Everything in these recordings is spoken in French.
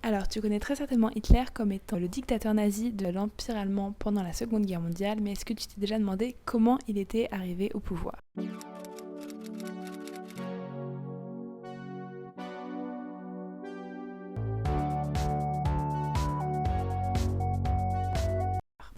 Alors, tu connais très certainement Hitler comme étant le dictateur nazi de l'Empire allemand pendant la Seconde Guerre mondiale, mais est-ce que tu t'es déjà demandé comment il était arrivé au pouvoir ?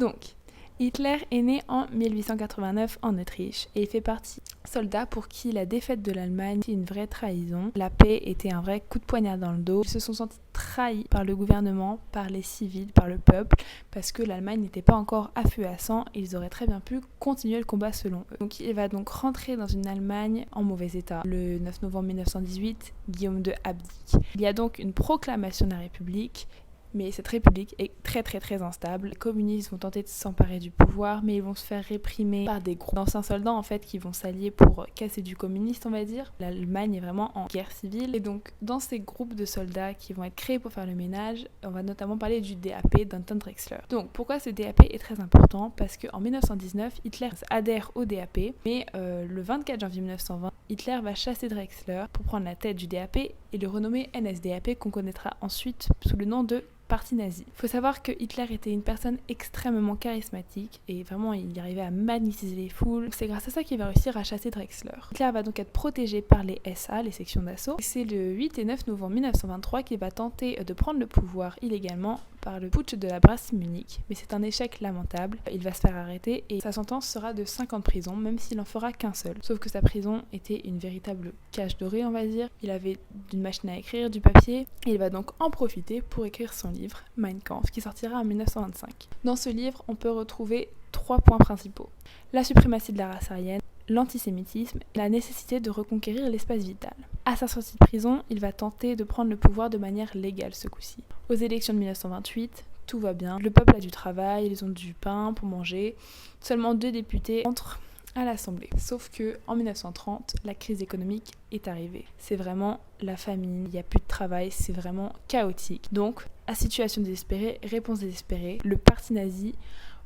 Donc, Hitler est né en 1889 en Autriche et il fait partie des soldats pour qui la défaite de l'Allemagne était une vraie trahison. La paix était un vrai coup de poignard dans le dos. Ils se sont sentis trahis par le gouvernement, par les civils, par le peuple, parce que l'Allemagne n'était pas encore à feu et à sang et ils auraient très bien pu continuer le combat selon eux. Donc il va donc rentrer dans une Allemagne en mauvais état. Le 9 novembre 1918, Guillaume II abdique. Il y a donc une proclamation de la République. Mais cette république est très instable. Les communistes vont tenter de s'emparer du pouvoir, mais ils vont se faire réprimer par des groupes d'anciens soldats en fait qui vont s'allier pour casser du communiste, on va dire. L'Allemagne est vraiment en guerre civile et donc dans ces groupes de soldats qui vont être créés pour faire le ménage, on va notamment parler du DAP d'Anton Drexler. Donc pourquoi ce DAP est très important ? Parce qu'en 1919, Hitler adhère au DAP, mais le 24 janvier 1920, Hitler va chasser Drexler pour prendre la tête du DAP et le renommer NSDAP qu'on connaîtra ensuite sous le nom de parti nazi. Il faut savoir que Hitler était une personne extrêmement charismatique et vraiment il arrivait à magnétiser les foules. C'est grâce à ça qu'il va réussir à chasser Drexler. Hitler va donc être protégé par les SA, les sections d'assaut. C'est le 8 et 9 novembre 1923 qu'il va tenter de prendre le pouvoir illégalement par le putsch de la brasserie Munich, mais c'est un échec lamentable. Il va se faire arrêter et sa sentence sera de 5 ans de prison, même s'il n'en fera qu'un seul. Sauf que sa prison était une véritable cage dorée, on va dire. Il avait une machine à écrire, du papier, et il va donc en profiter pour écrire son livre, Mein Kampf, qui sortira en 1925. Dans ce livre, on peut retrouver 3 points principaux. La suprématie de la race aryenne, l'antisémitisme et la nécessité de reconquérir l'espace vital. À sa sortie de prison, il va tenter de prendre le pouvoir de manière légale ce coup-ci. Aux élections de 1928, tout va bien, le peuple a du travail, ils ont du pain pour manger, seulement 2 députés entrent à l'Assemblée. Sauf que en 1930, la crise économique est arrivée. C'est vraiment la famine, il n'y a plus de travail, c'est vraiment chaotique. Donc, à situation désespérée, réponse désespérée, le parti nazi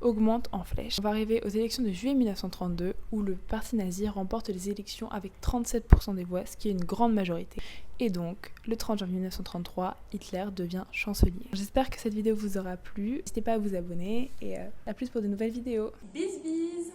augmente en flèche. On va arriver aux élections de juillet 1932 où le parti nazi remporte les élections avec 37% des voix, ce qui est une grande majorité. Et donc, le 30 janvier 1933, Hitler devient chancelier. J'espère que cette vidéo vous aura plu. N'hésitez pas à vous abonner et à plus pour de nouvelles vidéos. Bis bis.